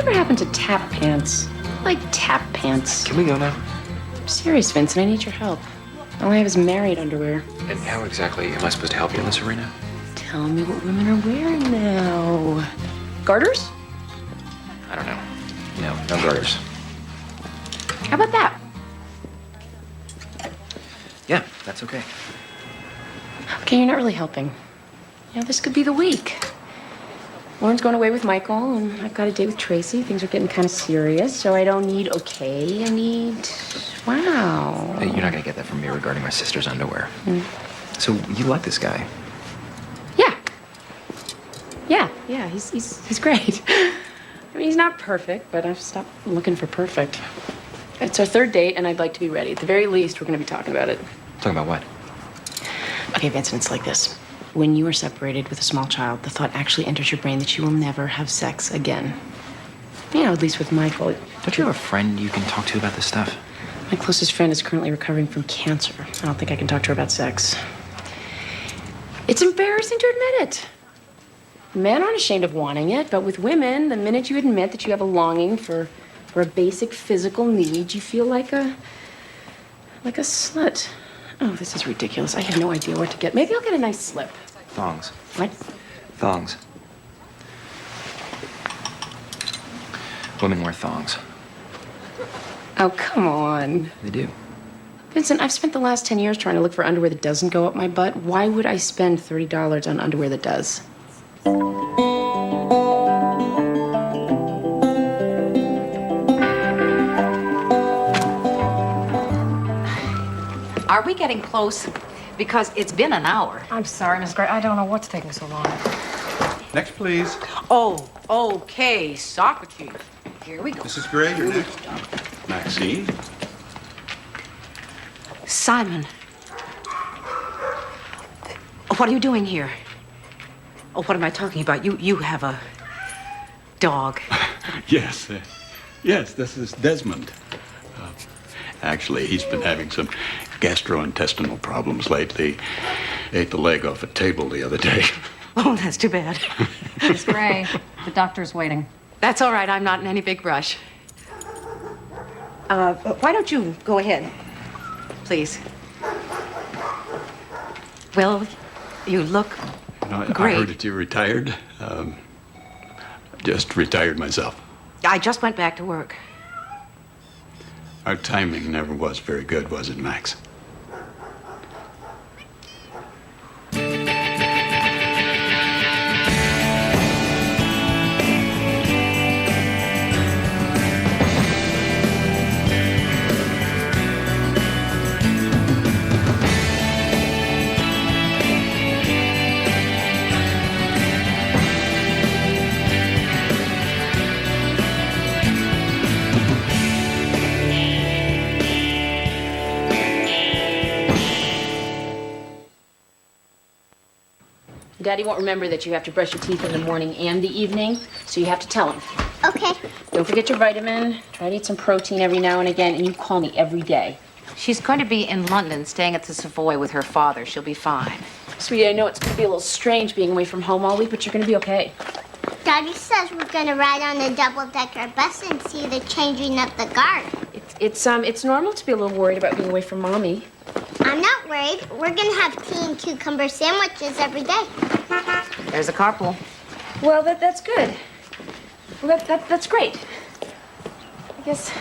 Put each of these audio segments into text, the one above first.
Whatever happened to tap pants? I like tap pants. Can we go now? I'm serious, Vincent. I need your help. All I have is married underwear. And how exactly am I supposed to help you in this arena? Tell me what women are wearing now. Garters? I don't know. No garters. How about that? Yeah, that's okay. Okay, you're not really helping. This could be the week. Lauren's going away with Michael, and I've got a date with Tracy. Things are getting kind of serious, so I don't need okay. I need wow. Hey, you're not gonna get that from me regarding my sister's underwear. So you like this guy? Yeah. He's great. I mean, he's not perfect, but I've stopped looking for perfect. It's our third date, and I'd like to be ready. At the very least, we're going to be talking about it. Talking about what? Okay, Vincent, it's like this. When you are separated with a small child, the thought actually enters your brain that you will never have sex again. At least with Michael. Don't you have a friend you can talk to about this stuff? My closest friend is currently recovering from cancer. I don't think I can talk to her about sex. It's embarrassing to admit it. Men aren't ashamed of wanting it, but with women, the minute you admit that you have a longing for a basic physical need, you feel like a slut. Oh, this is ridiculous. I have no idea what to get. Maybe I'll get a nice slip. Thongs. What? Thongs. Women wear thongs. Oh, come on. They do. Vincent, I've spent the last 10 years trying to look for underwear that doesn't go up my butt. Why would I spend $30 on underwear that does? Are we getting close? Because it's been an hour. I'm sorry, Miss Gray. I don't know what's taking so long. Next, please. Oh, okay, Socrates. Here we go. Mrs. Gray, you're next. Maxine. Simon. What are you doing here? Oh, what am I talking about? You have a dog. Yes, yes, this is Desmond. Actually, he's been having some gastrointestinal problems lately. Ate the leg off a table the other day. Oh, that's too bad. Miss Gray, the doctor's waiting. That's all right. I'm not in any big rush. Why don't you go ahead, please? Well, you look great. I heard that you retired. Just retired myself. I just went back to work. Our timing never was very good, was it, Max? Daddy won't remember that you have to brush your teeth in the morning and the evening, so you have to tell him. Okay. Don't forget your vitamin. Try to eat some protein every now and again, and you call me every day. She's going to be in London staying at the Savoy with her father. She'll be fine. Sweetie, I know it's going to be a little strange being away from home all week, but you're going to be okay. Daddy says we're gonna ride on the double-decker bus and see the changing of the guard. It's normal to be a little worried about being away from Mommy. I'm not worried. We're gonna have tea and cucumber sandwiches every day. There's a carpool. Well, that's good. Well, that's great. I guess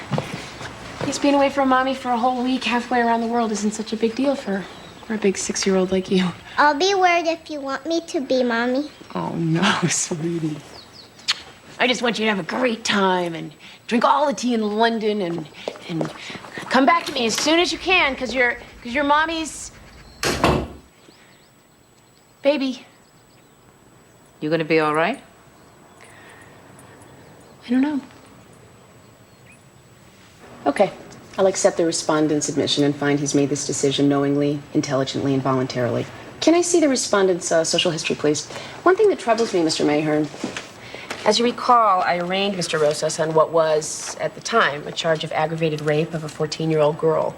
being away from Mommy for a whole week halfway around the world isn't such a big deal for a big 6-year-old like you. I'll be worried if you want me to be, Mommy. Oh, no, sweetie. I just want you to have a great time and drink all the tea in London and come back to me as soon as you can, because you're Mommy's baby. You gonna be all right? I don't know. Okay. I'll accept the respondent's admission and find he's made this decision knowingly, intelligently, and voluntarily. Can I see the respondent's social history, please? One thing that troubles me, Mr. Mayhern. As you recall, I arraigned Mr. Rosas on what was, at the time, a charge of aggravated rape of a 14-year-old girl.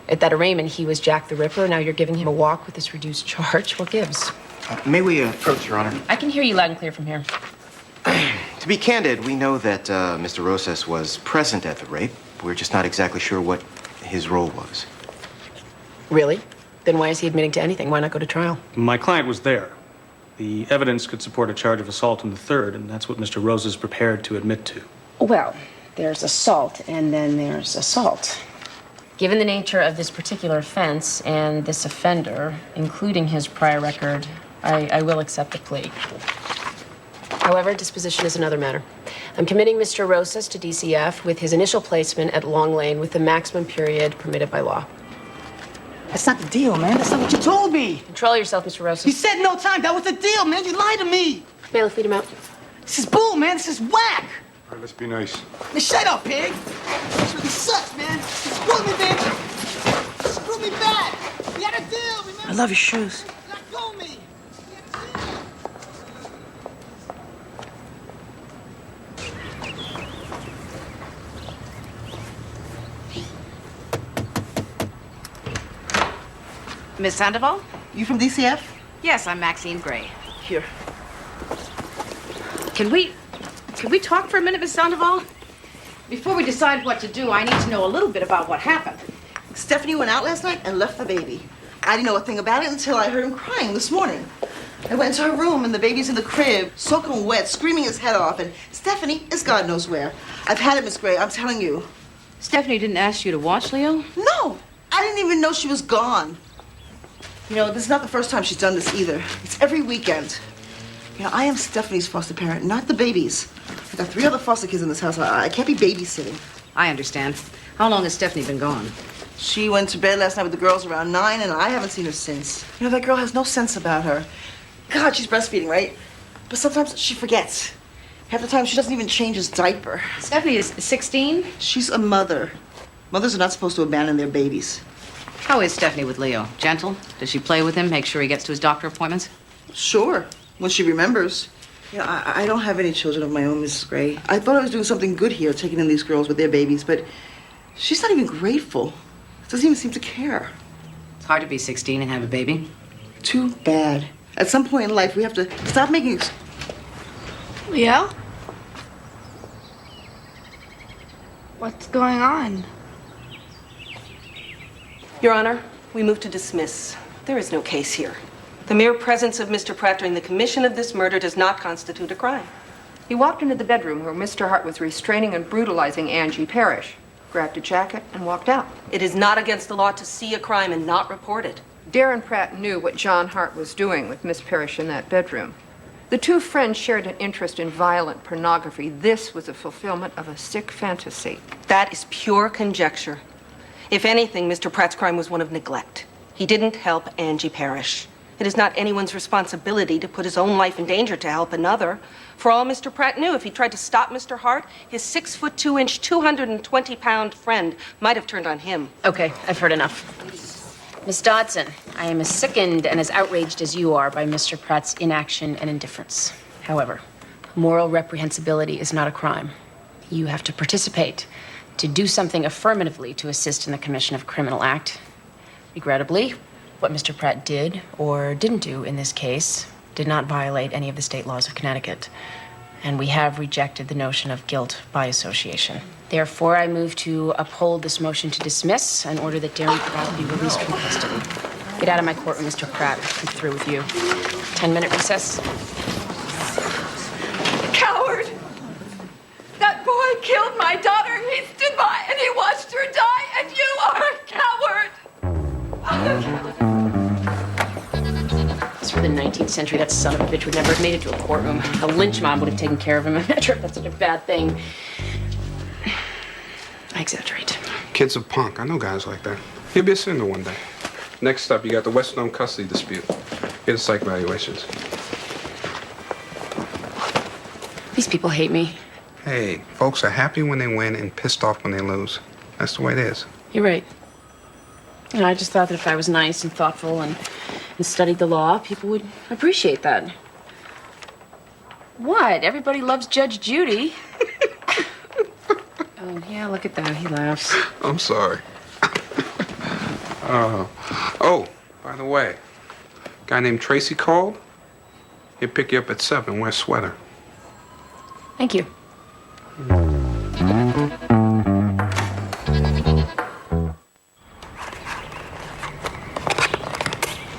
At that arraignment, he was Jack the Ripper. Now you're giving him a walk with this reduced charge. What gives? May we approach, Your Honor? I can hear you loud and clear from here. To be candid, we know that Mr. Rosas was present at the rape. We're just not exactly sure what his role was. Really? Then why is he admitting to anything? Why not go to trial? My client was there. The evidence could support a charge of assault in the third, and that's what Mr. Rose is prepared to admit to. Well, there's assault, and then there's assault. Given the nature of this particular offense and this offender, including his prior record, I will accept the plea. However, disposition is another matter. I'm committing Mr. Rosas to DCF with his initial placement at Long Lane with the maximum period permitted by law. That's not the deal, man. That's not what you told me. Control yourself, Mr. Rosas. You said no time. That was the deal, man. You lied to me. Bailiff, lead him out. This is bull, man. This is whack. All right, let's be nice. Man, shut up, pig. This really sucks, man. Screw me, bitch. Screw me bad. We had a deal, remember? I love your shoes. Let go of me. Miss Sandoval? You from DCF? Yes, I'm Maxine Gray. Here. Can we talk for a minute, Miss Sandoval? Before we decide what to do, I need to know a little bit about what happened. Stephanie went out last night and left the baby. I didn't know a thing about it until I heard him crying this morning. I went into her room and the baby's in the crib, soaking wet, screaming his head off, and Stephanie is God knows where. I've had it, Miss Gray, I'm telling you. Stephanie didn't ask you to watch Leo? No, I didn't even know she was gone. You know, this is not the first time she's done this either. It's every weekend. You know, I am Stephanie's foster parent, not the baby's. I got 3 other foster kids in this house. I can't be babysitting. I understand. How long has Stephanie been gone? She went to bed last night with the girls around 9, and I haven't seen her since. You know, that girl has no sense about her. God, she's breastfeeding, right? But sometimes she forgets. Half the time, she doesn't even change his diaper. Stephanie is 16? She's a mother. Mothers are not supposed to abandon their babies. How is Stephanie with Leo? Gentle? Does she play with him, make sure he gets to his doctor appointments? Sure, when she remembers. You know, I don't have any children of my own, Mrs. Gray. I thought I was doing something good here, taking in these girls with their babies, but she's not even grateful. Doesn't even seem to care. It's hard to be 16 and have a baby. Too bad. At some point in life, we have to stop making... Leo? What's going on? Your Honor, we move to dismiss. There is no case here. The mere presence of Mr. Pratt during the commission of this murder does not constitute a crime. He walked into the bedroom where Mr. Hart was restraining and brutalizing Angie Parrish, grabbed a jacket, and walked out. It is not against the law to see a crime and not report it. Darren Pratt knew what John Hart was doing with Miss Parrish in that bedroom. The two friends shared an interest in violent pornography. This was a fulfillment of a sick fantasy. That is pure conjecture. If anything, Mr. Pratt's crime was one of neglect. He didn't help Angie Parrish. It is not anyone's responsibility to put his own life in danger to help another. For all Mr. Pratt knew, if he tried to stop Mr. Hart, his 6'2", 220-pound friend might have turned on him. Okay, I've heard enough. Miss Dodson, I am as sickened and as outraged as you are by Mr. Pratt's inaction and indifference. However, moral reprehensibility is not a crime. You have to participate, to do something affirmatively to assist in the commission of a criminal act. Regrettably, what Mr. Pratt did or didn't do in this case did not violate any of the state laws of Connecticut. And we have rejected the notion of guilt by association. Therefore, I move to uphold this motion to dismiss and order that Darren Pratt be released from custody. Get out of my courtroom, Mr. Pratt. I'm through with you. 10-minute recess. Coward! That boy killed my daughter. He stood by and he watched her die, and you are a coward! It's for the 19th century. That son of a bitch would never have made it to a courtroom. A lynch mob would have taken care of him. I'm not sure if that's such a bad thing. I exaggerate. Kid's a punk. I know guys like that. He'll be a sinner one day. Next up, you got the Western custody dispute. Get the psych evaluations. These people hate me. Hey, folks are happy when they win and pissed off when they lose. That's the way it is. You're right. You know, I just thought that if I was nice and thoughtful and studied the law, people would appreciate that. What? Everybody loves Judge Judy. Oh, yeah, look at that. He laughs. I'm sorry. Oh, by the way, guy named Tracy called. He'll pick you up at 7. Wear a sweater. Thank you.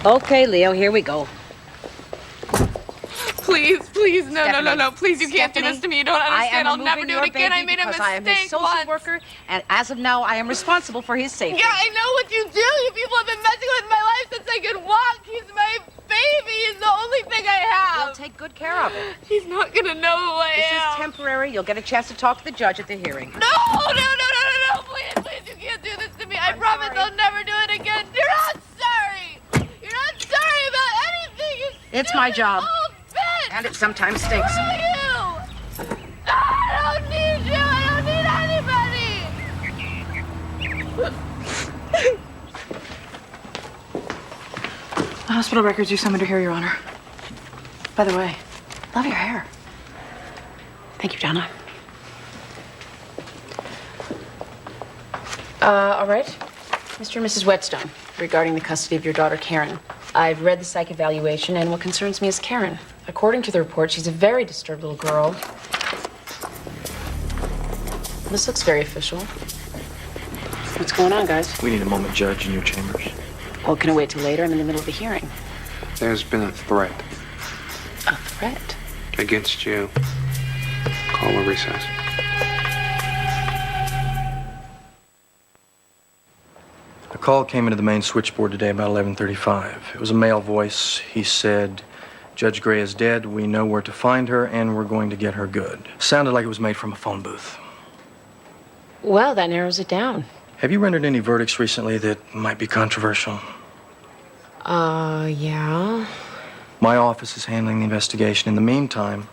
Okay, Leo, here we go. Please, no. Please, you can't do this to me. You don't understand. I'll never do it again. I made a mistake I am his social once. worker, and as of now, I am responsible for his safety. Yeah, I know what you do. You people have been messing with my life since I could walk. He's my baby. He's the only thing I have. We'll take good care of it. He's not gonna know who I This am. is temporary. You'll get a chance to talk to the judge at the hearing. No. Please, you can't do this to me. I promise I'll never do it again. You're not sorry. You're not sorry about anything. You It's my job. old bitch. And it sometimes stinks. Screw you. No, I don't need you. I don't need anybody. The hospital records you summoned her here, Your Honor. By the way, love your hair. Thank you, Donna. All right. Mr. and Mrs. Whetstone, regarding the custody of your daughter, Karen. I've read the psych evaluation, and what concerns me is Karen. According to the report, she's a very disturbed little girl. This looks very official. What's going on, guys? We need a moment, Judge, in your chambers. Well, can I wait till later? I'm in the middle of a hearing. There's been a threat A threat? against you. Call a recess. A call came into the main switchboard today about 11:35. It was a male voice. He said, "Judge Gray is dead. We know where to find her, and we're going to get her good." Sounded like it was made from a phone booth. Well, that narrows it down. Have you rendered any verdicts recently that might be controversial? Yeah. My office is handling the investigation. In the meantime,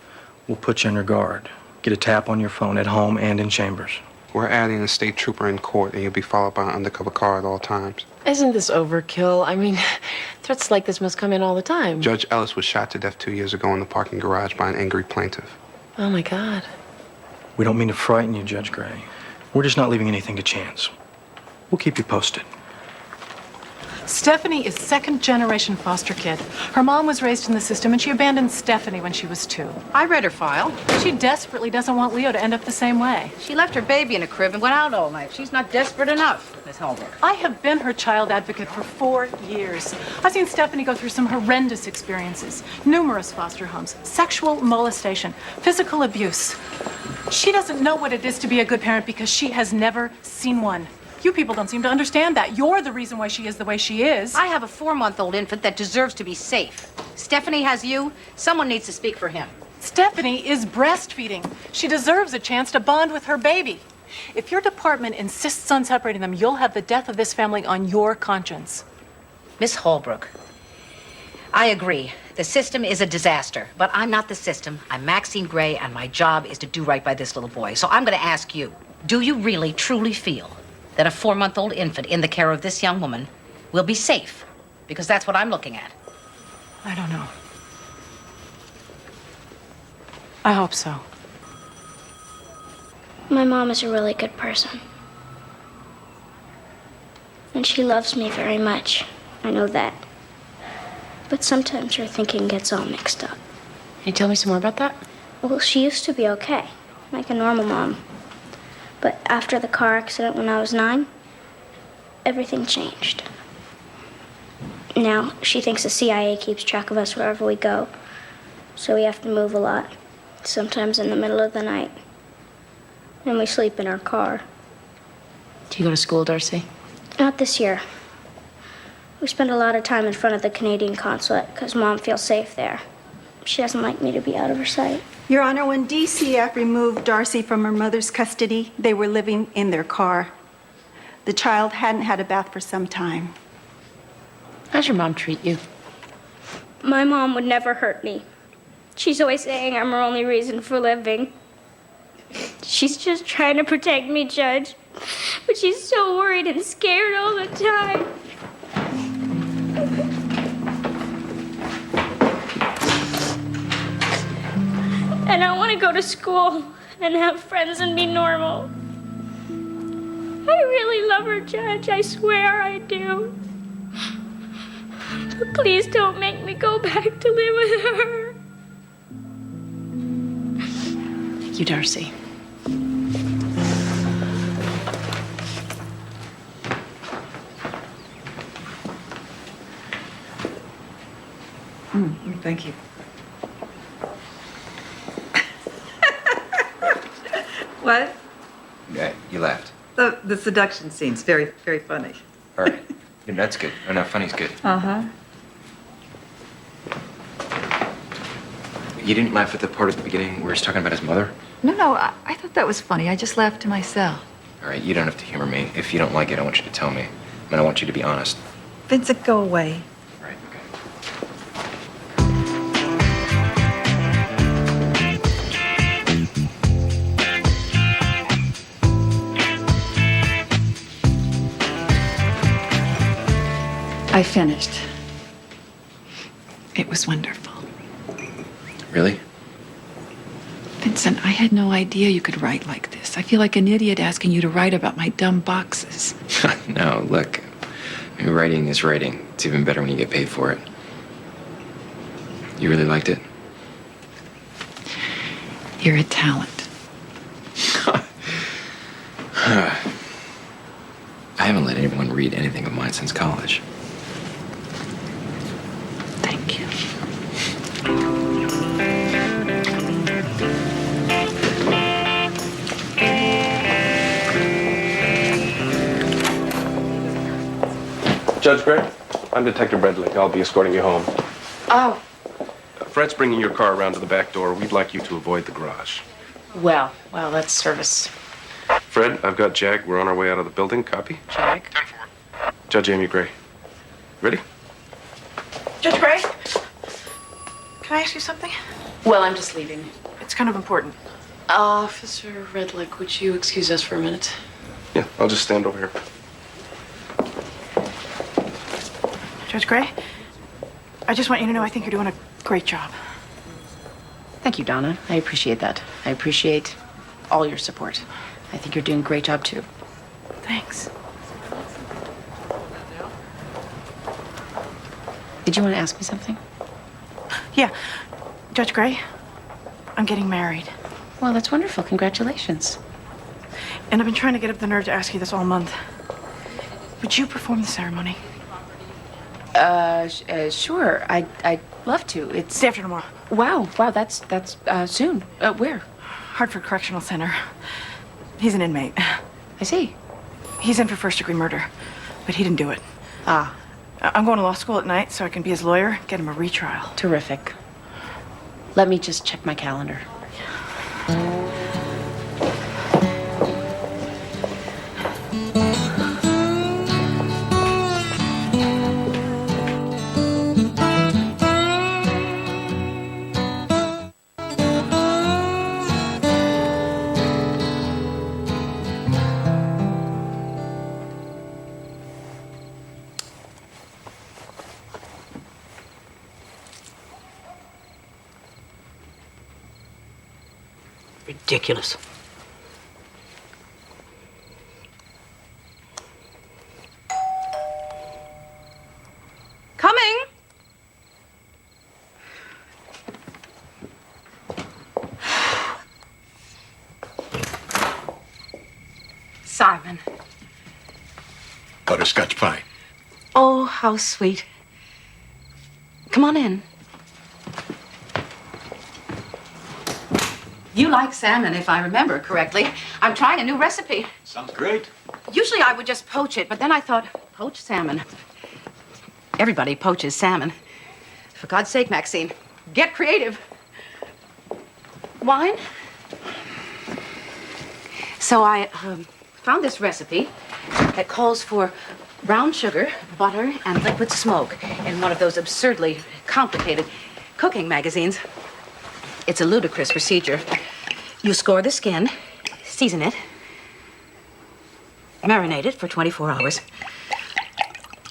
we'll put you under guard. Get a tap on your phone at home and in chambers. We're adding a state trooper in court, and you'll be followed by an undercover car at all times. Isn't this overkill? I mean, threats like this must come in all the time. Judge Ellis was shot to death 2 years ago in the parking garage by an angry plaintiff. Oh, my God. We don't mean to frighten you, Judge Gray. We're just not leaving anything to chance. We'll keep you posted. Stephanie is second-generation foster kid. Her mom was raised in the system, and she abandoned Stephanie when she was 2. I read her file. She desperately doesn't want Leo to end up the same way. She left her baby in a crib and went out all night. She's not desperate enough, Miss Holbrook. I have been her child advocate for 4 years. I've seen Stephanie go through some horrendous experiences. Numerous foster homes, sexual molestation, physical abuse. She doesn't know what it is to be a good parent because she has never seen one. You people don't seem to understand that. You're the reason why she is the way she is. I have a 4-month-old infant that deserves to be safe. Stephanie has you. Someone needs to speak for him. Stephanie is breastfeeding. She deserves a chance to bond with her baby. If your department insists on separating them, you'll have the death of this family on your conscience. Miss Holbrook, I agree. The system is a disaster, but I'm not the system. I'm Maxine Gray, and my job is to do right by this little boy. So I'm going to ask you, do you really, truly feel that a 4-month-old infant in the care of this young woman will be safe? Because that's what I'm looking at. I don't know. I hope so. My mom is a really good person. And she loves me very much. I know that. But sometimes her thinking gets all mixed up. Can you tell me some more about that? Well, she used to be okay, like a normal mom. But after the car accident when I was 9, everything changed. Now, she thinks the CIA keeps track of us wherever we go. So we have to move a lot, sometimes in the middle of the night. And we sleep in our car. Do you go to school, Darcy? Not this year. We spend a lot of time in front of the Canadian consulate because Mom feels safe there. She doesn't like me to be out of her sight. Your Honor, when DCF removed Darcy from her mother's custody, they were living in their car. The child hadn't had a bath for some time. How's your mom treat you? My mom would never hurt me. She's always saying I'm her only reason for living. She's just trying to protect me, Judge. But she's so worried and scared all the time. And I want to go to school and have friends and be normal. I really love her, Judge. I swear I do. But please don't make me go back to live with her. Thank you, Darcy. Thank you. What? Yeah, you laughed. The seduction scene's very, very funny. All right. Yeah, that's good. Oh, no, funny's good. Uh-huh. You didn't laugh at the part at the beginning where he's talking about his mother? No, I thought that was funny. I just laughed to myself. All right, you don't have to humor me. If you don't like it, I want you to tell me. And I want you to be honest. Vincent, go away. Right, okay. I finished. It was wonderful. Really? Vincent, I had no idea you could write like this. I feel like an idiot asking you to write about my dumb boxes. No, look. I mean, writing is writing. It's even better when you get paid for it. You really liked it? You're a talent. I haven't let anyone read anything of mine since college. Thank you. Judge Gray, I'm Detective Redley. I'll be escorting you home. Oh, Fred's bringing your car around to the back door. We'd like you to avoid the garage. well, that's service. Fred, I've got Jag. We're on our way out of the building. Copy? Jag? 10-4. Judge Amy Gray. Ready? Judge Gray, can I ask you something? Well, I'm just leaving. It's kind of important. Officer Redlick, would you excuse us for a minute? Yeah, I'll just stand over here. Judge Gray, I just want you to know I think you're doing a great job. Thank you, Donna. I appreciate that. I appreciate all your support. I think you're doing a great job, too. Thanks. Did you want to ask me something? Yeah, Judge Gray, I'm getting married. Well, that's wonderful. Congratulations. And I've been trying to get up the nerve to ask you this all month. Would you perform the ceremony? Sure. I'd love to. It's day after tomorrow. Wow, that's soon. Where? Hartford Correctional Center. He's an inmate. I see. He's in for first-degree murder, but he didn't do it. Ah. I'm going to law school at night so I can be his lawyer, get him a retrial. Terrific. Let me just check my calendar. Ridiculous. Coming! Simon. Butterscotch pie. Oh, how sweet. Come on in. You like salmon, if I remember correctly. I'm trying a new recipe. Sounds great. Usually I would just poach it, but then I thought, poach salmon. Everybody poaches salmon. For God's sake, Maxine, get creative. Wine? So I found this recipe that calls for brown sugar, butter, and liquid smoke in one of those absurdly complicated cooking magazines. It's a ludicrous procedure. You score the skin, season it, marinate it for 24 hours.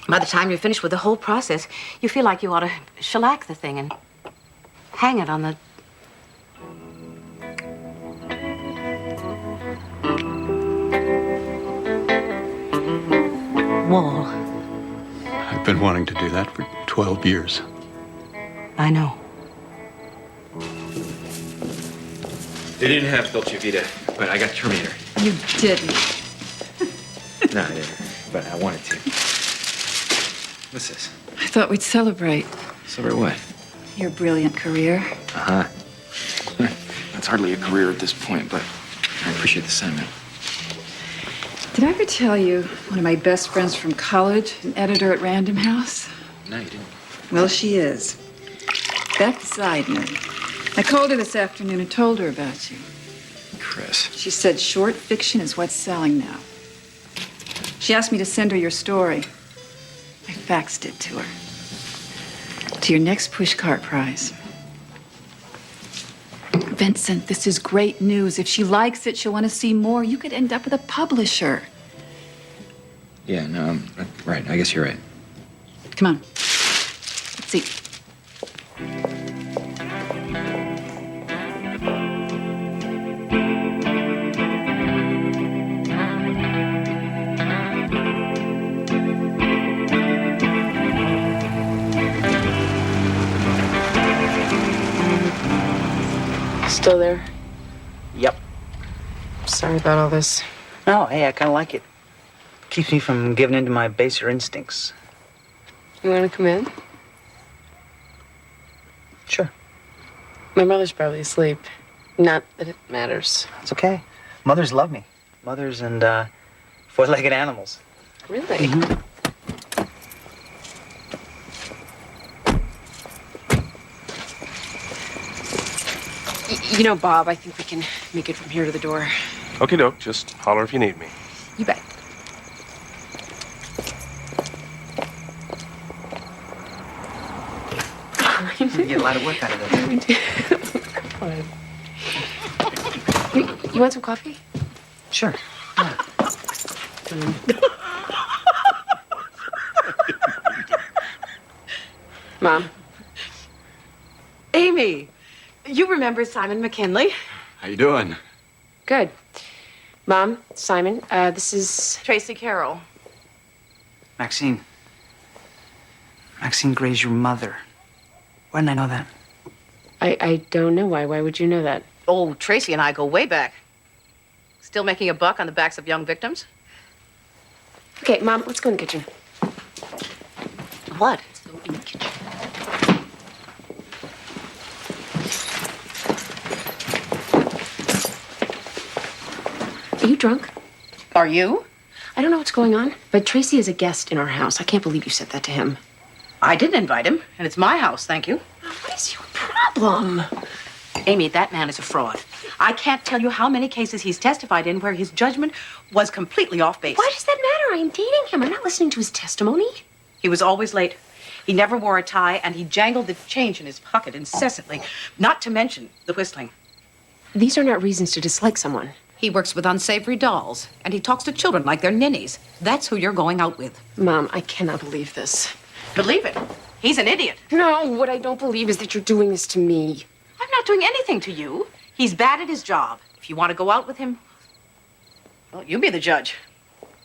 By the time you're finished with the whole process, you feel like you ought to shellac the thing and hang it on the... wall. I've been wanting to do that for 12 years. I know. They didn't have Dolce Vita, but I got Terminator. You didn't. No, I didn't, but I wanted to. What's this? I thought we'd celebrate Celebrate what? your brilliant career. Uh-huh. That's hardly a career at this point, but I appreciate the sentiment. Did I ever tell you one of my best friends from college, an editor at Random House? No, you didn't. Well, she is. Beth Seidman. I called her this afternoon and told her about you. Chris. She said short fiction is what's selling now. She asked me to send her your story. I faxed it to her. To your next pushcart prize. Vincent, this is great news. If she likes it, she'll want to see more. You could end up with a publisher. Yeah, no, right. I guess you're right. Come on. Let's see. Still there? Yep. Sorry about all this. No, hey, I kind of like it. Keeps me from giving in to my baser instincts. You want to come in? Sure. My mother's probably asleep. Not that it matters. It's okay. Mothers love me. Mothers and four-legged animals. Really? You know, Bob, I think we can make it from here to the door. Okay, doke. Just holler if you need me. You bet. You get a lot of work out of that. Come on. You want some coffee? Sure. Mom. Amy, you remember Simon McKinley? How you doing? Good. Mom, Simon, this is Tracy Carroll. Maxine. Maxine Gray's your mother. Why didn't I know that? I don't know why. Why would you know that? Oh, Tracy and I go way back. Still making a buck on the backs of young victims? Okay, Mom, let's go in the kitchen. What? Let's go in the kitchen. Are you drunk? Are you? I don't know what's going on, but Tracy is a guest in our house. I can't believe you said that to him. I didn't invite him, and it's my house, thank you. What is your problem? Amy, that man is a fraud. I can't tell you how many cases he's testified in where his judgment was completely off base. Why does that matter? I am dating him. I'm not listening to his testimony. He was always late. He never wore a tie, and he jangled the change in his pocket incessantly, not to mention the whistling. These are not reasons to dislike someone. He works with unsavory dolls, and he talks to children like they're ninnies. That's who you're going out with. Mom, I cannot believe this. Believe it. He's an idiot. No, what I don't believe is that you're doing this to me. I'm not doing anything to you. He's bad at his job. If you want to go out with him, well, you be the judge.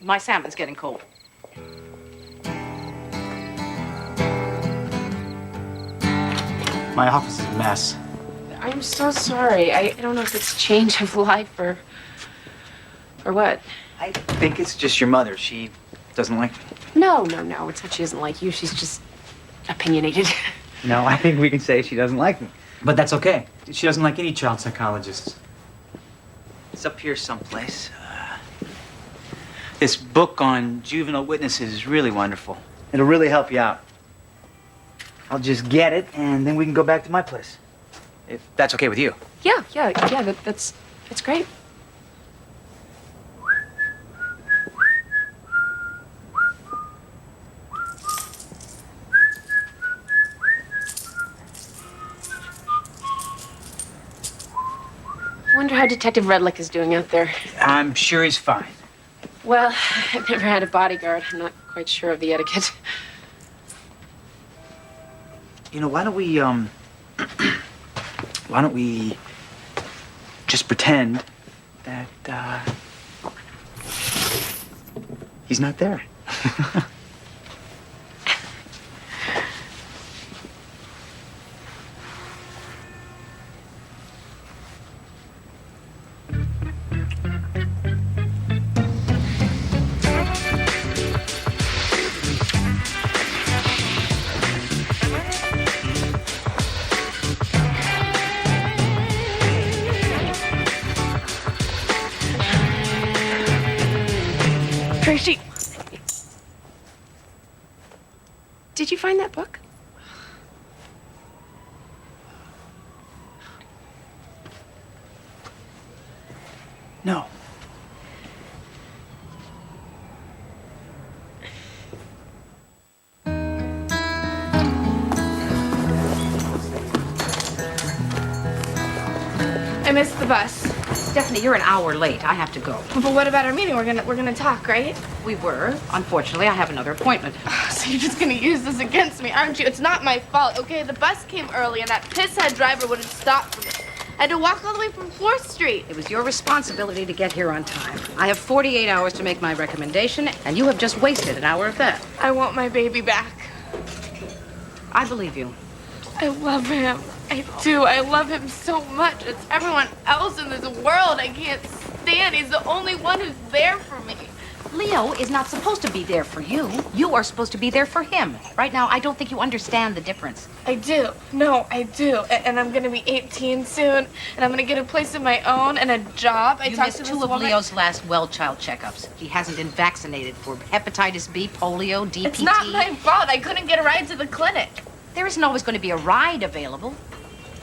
My salmon's getting cold. My office is a mess. I'm so sorry. I don't know if it's change of life or what. I think it's just your mother. She doesn't like me. No. It's not she doesn't like you. She's just opinionated. No, I think we can say she doesn't like me. But that's okay. She doesn't like any child psychologist. It's up here someplace. This book on juvenile witnesses is really wonderful. It'll really help you out. I'll just get it, and then we can go back to my place. If that's okay with you. Yeah, that's great. I wonder how Detective Redlick is doing out there. I'm sure he's fine. Well, I've never had a bodyguard. I'm not quite sure of the etiquette. You know, why don't we just pretend that, he's not there? Tracy. Did you find that book? No. I missed the bus. Stephanie, you're an hour late. I have to go. But what about our meeting? We're gonna talk, right? We were. Unfortunately, I have another appointment. So you're just gonna use this against me, aren't you? It's not my fault, okay? The bus came early and that pisshead driver wouldn't stop for me. I had to walk all the way from 4th Street. It was your responsibility to get here on time. I have 48 hours to make my recommendation, and you have just wasted an hour of that. I want my baby back. I believe you. I love him. I do. I love him so much. It's everyone else in this world I can't stand. He's the only one who's there for me. Leo is not supposed to be there for you. You are supposed to be there for him. Right now, I don't think you understand the difference. I do. No, I do. And I'm gonna be 18 soon, and I'm gonna get a place of my own and a job. You missed 2 of Leo's last well-child checkups. He hasn't been vaccinated for hepatitis B, polio, DPT. It's not my fault. I couldn't get a ride to the clinic. There isn't always going to be a ride available.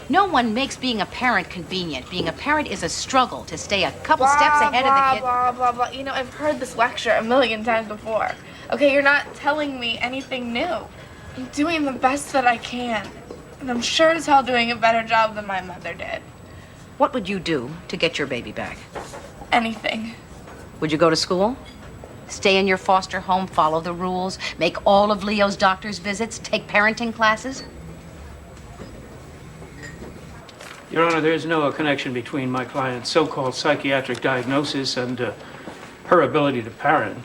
No one makes being a parent convenient. Being a parent is a struggle to stay a couple steps ahead of the kid. Blah, blah, blah. You know, I've heard this lecture a million times before. Okay, you're not telling me anything new. I'm doing the best that I can. And I'm sure as hell doing a better job than my mother did. What would you do to get your baby back? Anything. Would you go to school? Stay in your foster home, follow the rules, make all of Leo's doctor's visits, take parenting classes? Your Honor, there is no connection between my client's so-called psychiatric diagnosis and her ability to parent.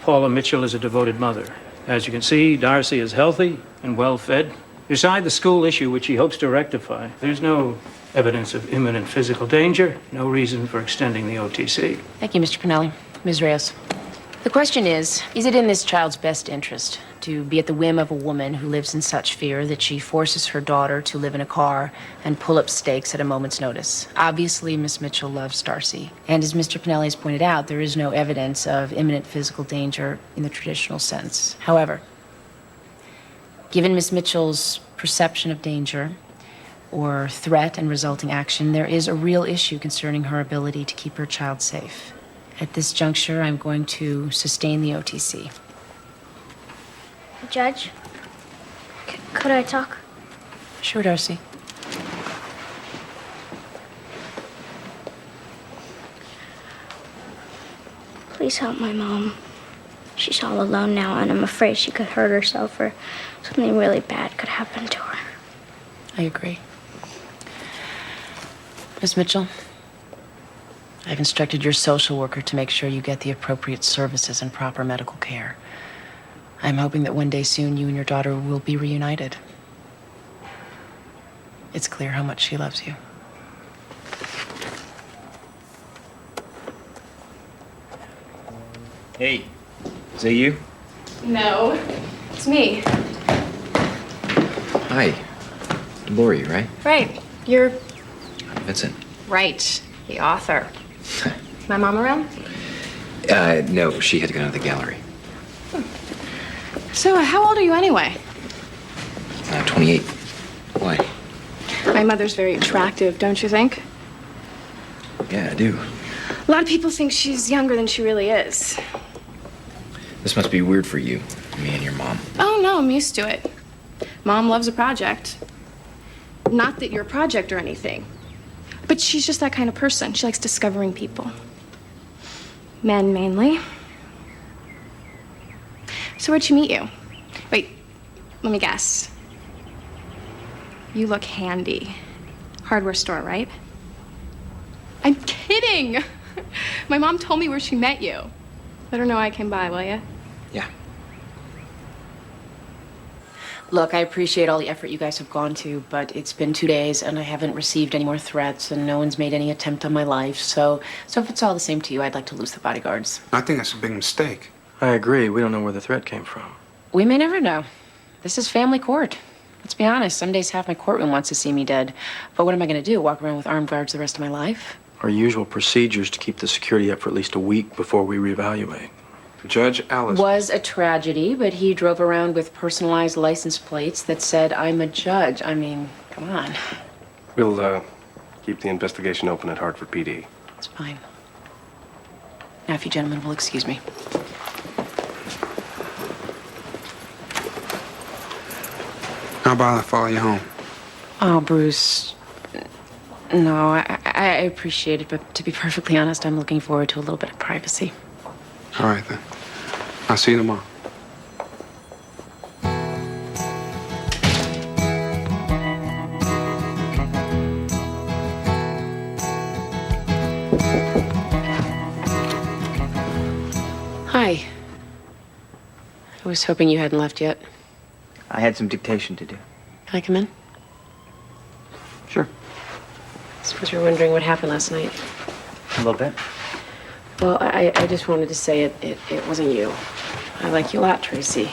Paula Mitchell is a devoted mother. As you can see, Darcy is healthy and well-fed. Beside the school issue, which he hopes to rectify, there's no evidence of imminent physical danger, no reason for extending the OTC. Thank you, Mr. Pinelli. Ms. Reyes. The question is it in this child's best interest to be at the whim of a woman who lives in such fear that she forces her daughter to live in a car and pull up stakes at a moment's notice? Obviously, Miss Mitchell loves Darcy. And as Mr. Pinelli has pointed out, there is no evidence of imminent physical danger in the traditional sense. However, given Miss Mitchell's perception of danger or threat and resulting action, there is a real issue concerning her ability to keep her child safe. At this juncture, I'm going to sustain the OTC. Judge, could I talk? Sure, Darcy. Please help my mom. She's all alone now, and I'm afraid she could hurt herself or something really bad could happen to her. I agree. Miss Mitchell, I've instructed your social worker to make sure you get the appropriate services and proper medical care. I'm hoping that one day soon you and your daughter will be reunited. It's clear how much she loves you. Hey, is that you? No, it's me. Hi. Lori, right? Right, you're Vincent. right, the author. My mom around? No, she had to go to the gallery. So, how old are you anyway? 28. Why? My mother's very attractive, don't you think? Yeah, I do. A lot of people think she's younger than she really is. This must be weird for you, me and your mom. Oh, no, I'm used to it. Mom loves a project. Not that you're a project or anything, but she's just that kind of person. She likes discovering people. Men, mainly. So where'd she meet you? Wait, let me guess. You look handy. Hardware store, right? I'm kidding! My mom told me where she met you. Let her know I came by, will ya? Yeah. Look, I appreciate all the effort you guys have gone to, but it's been 2 days and I haven't received any more threats and no one's made any attempt on my life. So if it's all the same to you, I'd like to lose the bodyguards. I think that's a big mistake. I agree. We don't know where the threat came from. We may never know. This is family court. Let's be honest, some days half my courtroom wants to see me dead. But what am I going to do, walk around with armed guards the rest of my life? Our usual procedure is to keep the security up for at least a week before we reevaluate. Judge Alice. Was a tragedy, but he drove around with personalized license plates that said, "I'm a judge." I mean, come on. We'll keep the investigation open at Hartford PD. It's fine. Now, if you gentlemen will excuse me. How about I follow you home? Oh, Bruce. No, I appreciate it, but to be perfectly honest, I'm looking forward to a little bit of privacy. All right, then. I'll see you tomorrow. Hi. I was hoping you hadn't left yet. I had some dictation to do. Can I come in? Sure. I suppose you're wondering what happened last night. A little bit. Well, I just wanted to say it wasn't you. I like you a lot, Tracy.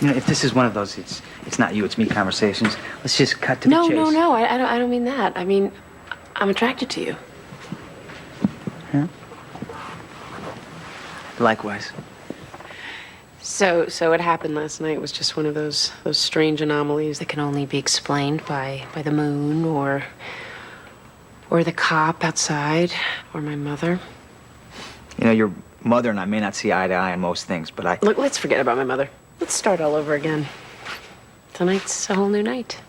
You know, if this is one of those it's not you, it's me conversations, let's just cut to the chase. No. I don't mean that. I mean, I'm attracted to you. Huh? Likewise. So what happened last night was just one of those strange anomalies that can only be explained by the moon or the cop outside or my mother. You know, your mother and I may not see eye to eye on most things, but Look, let's forget about my mother. Let's start all over again. Tonight's a whole new night.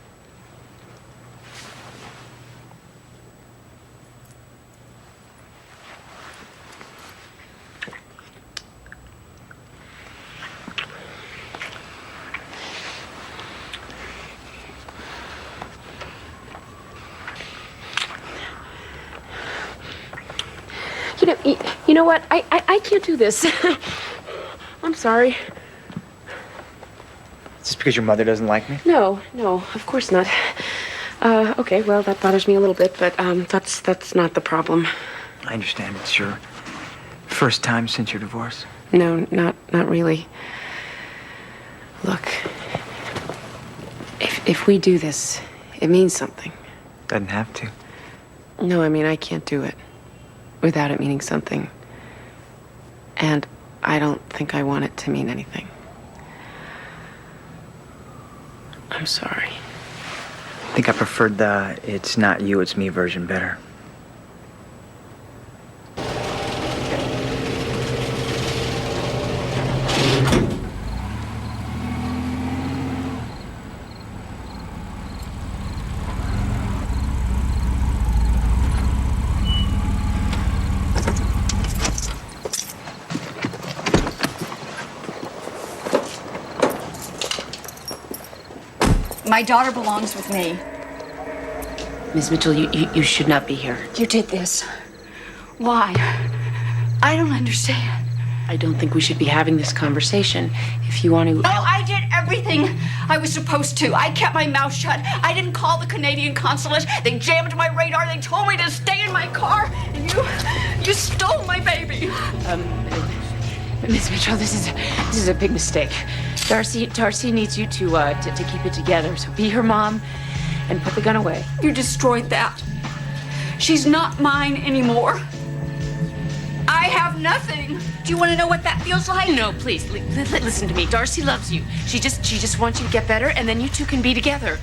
You know what? I can't do this. I'm sorry. It's just because your mother doesn't like me? No, of course not. Okay, well, that bothers me a little bit, but that's not the problem. I understand. It's your first time since your divorce. No, not really. Look, if we do this, it means something. Doesn't have to. No, I mean, I can't do it without it meaning something. And I don't think I want it to mean anything. I'm sorry. I think I preferred the "it's not you, it's me" version better. My daughter belongs with me. Ms. Mitchell, you should not be here. You did this. Why? I don't understand. I don't think we should be having this conversation. If you want to... No, I did everything I was supposed to. I kept my mouth shut. I didn't call the Canadian consulate. They jammed my radar. They told me to stay in my car. And you stole my baby. Ms. Mitchell, this is a big mistake. Darcy needs you to keep it together. So be her mom and put the gun away. You destroyed that. She's not mine anymore. I have nothing. Do you want to know what that feels like? No, please, listen to me. Darcy loves you. She just wants you to get better, and then you two can be together.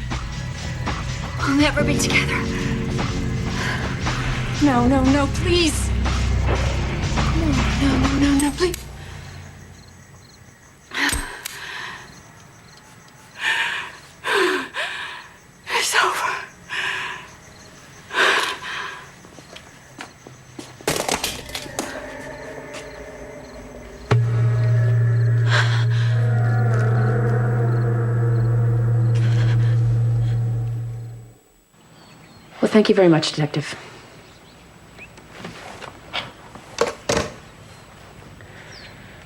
We'll never be together. No, please. No, please. It's over. Well, thank you very much, Detective.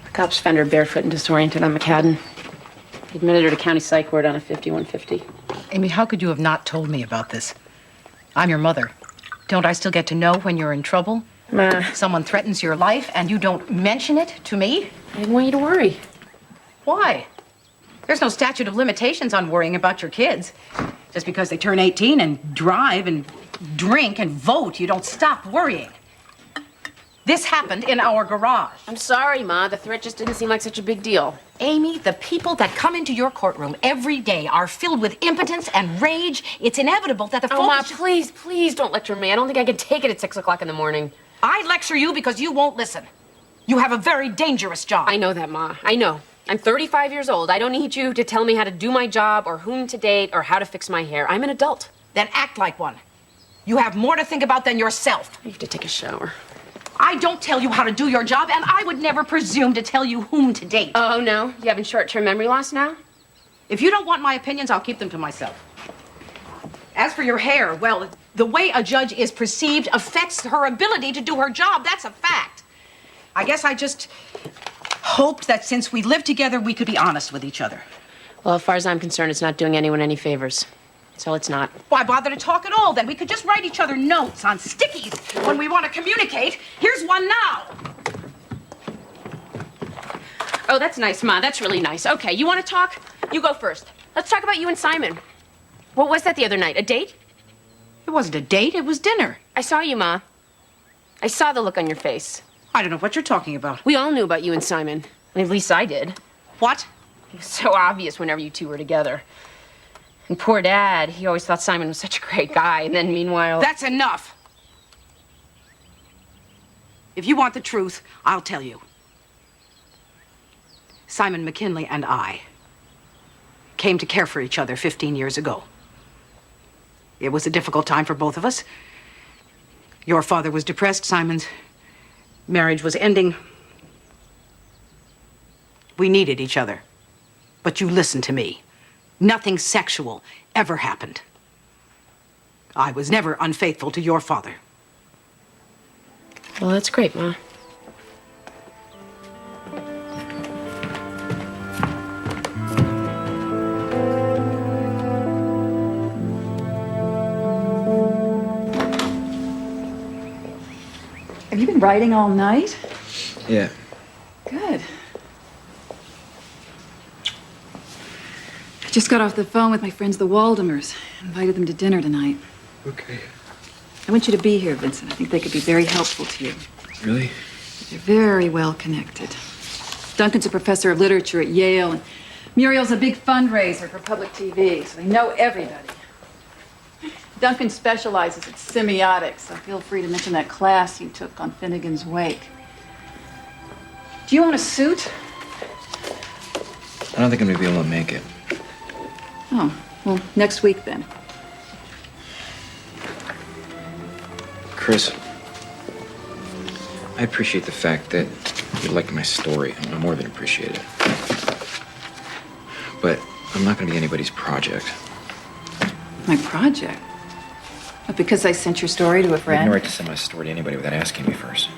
The cops found her barefoot and disoriented on McCadden. He admitted her to county psych ward on a 5150. Amy, how could you have not told me about this? I'm your mother. Don't I still get to know when you're in trouble? Someone threatens your life and you don't mention it to me? I didn't want you to worry. Why? There's no statute of limitations on worrying about your kids. Just because they turn 18 and drive and drink and vote, you don't stop worrying. This happened in our garage. I'm sorry, Ma. The threat just didn't seem like such a big deal. Amy, the people that come into your courtroom every day are filled with impotence and rage. It's inevitable that the Oh, Ma, focus... please don't lecture me. I don't think I can take it at 6 o'clock in the morning. I lecture you because you won't listen. You have a very dangerous job. I know that, Ma. I know. I'm 35 years old. I don't need you to tell me how to do my job or whom to date or how to fix my hair. I'm an adult. Then act like one. You have more to think about than yourself. I have to take a shower. I don't tell you how to do your job, and I would never presume to tell you whom to date. Oh, no? You having short-term memory loss now? If you don't want my opinions, I'll keep them to myself. As for your hair, well, the way a judge is perceived affects her ability to do her job. That's a fact. I guess I just hoped that since we lived together, we could be honest with each other. Well, as far as I'm concerned, it's not doing anyone any favors. So it's not. Why bother to talk at all, then? We could just write each other notes on stickies when we want to communicate. Here's one now. Oh, that's nice, Ma. That's really nice. Okay, you want to talk? You go first. Let's talk about you and Simon. What was that the other night? A date? It wasn't a date. It was dinner. I saw you, Ma. I saw the look on your face. I don't know what you're talking about. We all knew about you and Simon. At least I did. What? It was so obvious whenever you two were together. And poor Dad, he always thought Simon was such a great guy, and then meanwhile... That's enough. If you want the truth, I'll tell you. Simon McKinley and I came to care for each other 15 years ago. It was a difficult time for both of us. Your father was depressed, Simon's marriage was ending. We needed each other. But you listened to me. Nothing sexual ever happened. I was never unfaithful to your father. Well, that's great, Ma. Have you been writing all night? Yeah. Good. I just got off the phone with my friends, the Waldemers. Invited them to dinner tonight. Okay. I want you to be here, Vincent. I think they could be very helpful to you. Really? They're very well connected. Duncan's a professor of literature at Yale, and Muriel's a big fundraiser for public TV, so they know everybody. Duncan specializes in semiotics, so feel free to mention that class you took on Finnegan's Wake. Do you own a suit? I don't think I'm gonna be able to make it. Oh, well, next week then. Chris, I appreciate the fact that you liked my story. I more than appreciate it. But I'm not gonna be anybody's project. My project? But because I sent your story to a I have friend? no right to send my story to anybody without asking me first.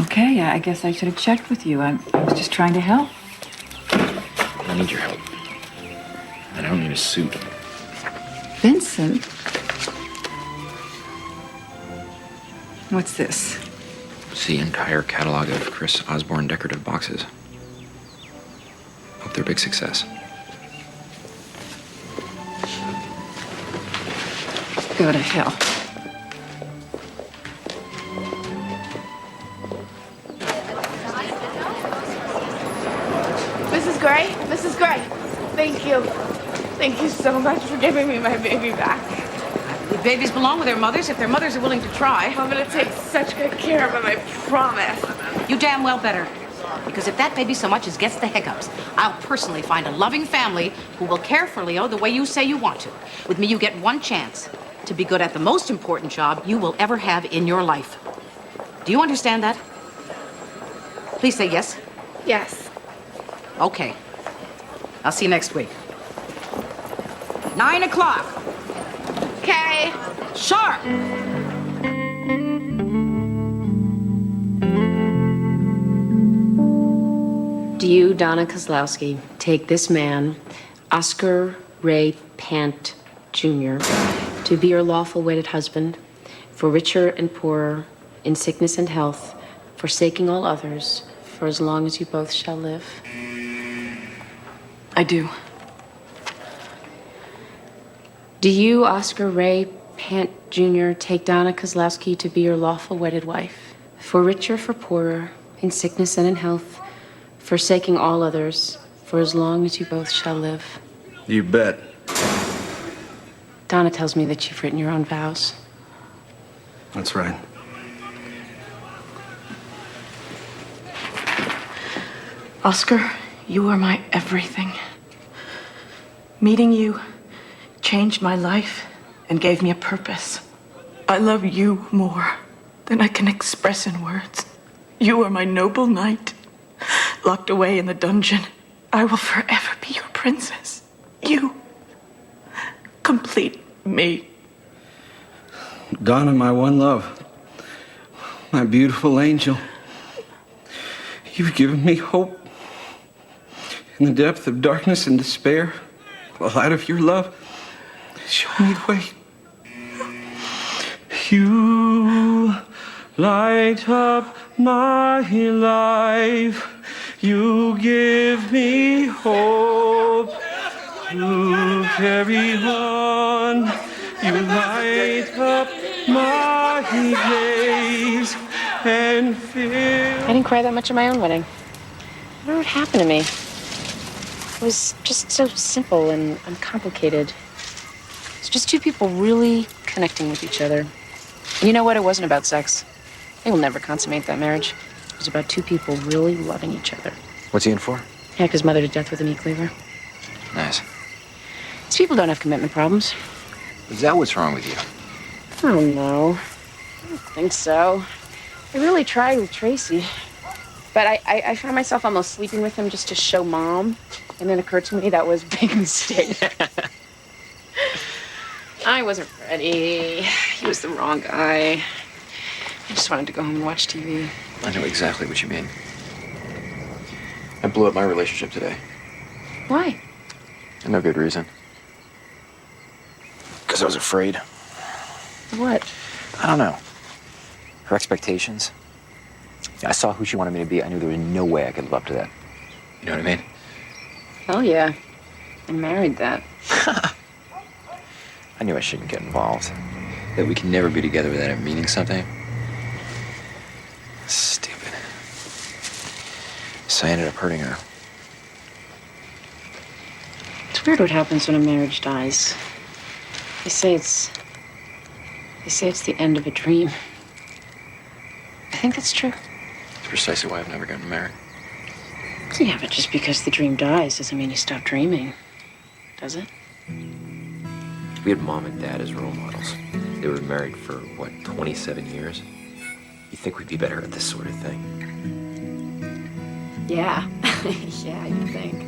Okay, I guess I should have checked with you. I was just trying to help. I need your help. And I don't need a suit. Vincent? What's this? It's the entire catalog of Chris Osborne decorative boxes. Hope they're a big success. Go to hell. Mrs. Gray? Mrs. Gray, thank you. Thank you so much for giving me my baby back. The babies belong with their mothers if their mothers are willing to try. I'm gonna take such good care of him, I promise. You damn well better. Because if that baby so much as gets the hiccups, I'll personally find a loving family who will care for Leo the way you say you want to. With me, you get one chance to be good at the most important job you will ever have in your life. Do you understand that? Please say yes. Yes. Okay. I'll see you next week. 9 o'clock. Okay. Sharp. Do you, Donna Kozlowski, take this man, Oscar Ray Pant Jr., to be your lawful wedded husband, for richer and poorer, in sickness and health, forsaking all others, for as long as you both shall live? I do. Do you, Oscar Ray Pant Jr., take Donna Kozlowski to be your lawful wedded wife, for richer, for poorer, in sickness and in health, forsaking all others, for as long as you both shall live. You bet. Donna tells me that you've written your own vows. That's right. Oscar, you are my everything. Meeting you changed my life and gave me a purpose. I love you more than I can express in words. You are my noble knight, locked away in the dungeon. I will forever be your princess. You complete me. Donna, my one love, my beautiful angel, you've given me hope. In the depth of darkness and despair, the light of your love, show me the way. You light up my life. You give me hope to carry on. You light up my days and fill. I didn't cry that much at my own wedding. I don't know what happened to me. It was just so simple and uncomplicated. It's just two people really connecting with each other. And you know what? It wasn't about sex. They will never consummate that marriage. It was about two people really loving each other. What's he in for? Heck, his mother to death with a meat cleaver. Nice. These people don't have commitment problems. Is that what's wrong with you? I don't know. I don't think so. I really tried with Tracy. But I found myself almost sleeping with him just to show Mom. And then it occurred to me that was a big mistake. I wasn't ready. He was the wrong guy. I just wanted to go home and watch TV. I know exactly what you mean. I blew up my relationship today. Why? For no good reason. Because I was afraid. What? I don't know. Her expectations. I saw who she wanted me to be. I knew there was no way I could live up to that. You know what I mean? Hell yeah. I married that. I knew I shouldn't get involved. That we can never be together without it meaning something. Stupid. So I ended up hurting her. It's weird what happens when a marriage dies. They say it's the end of a dream. I think that's true. It's precisely why I've never gotten married. Yeah, but just because the dream dies doesn't mean you stop dreaming, does it? We had Mom and Dad as role models. They were married for, 27 years? You think we'd be better at this sort of thing? Yeah. Yeah, you think.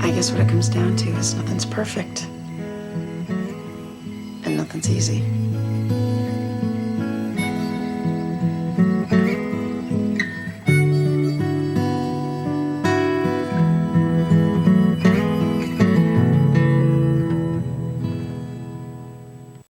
I guess what it comes down to is nothing's perfect. And nothing's easy.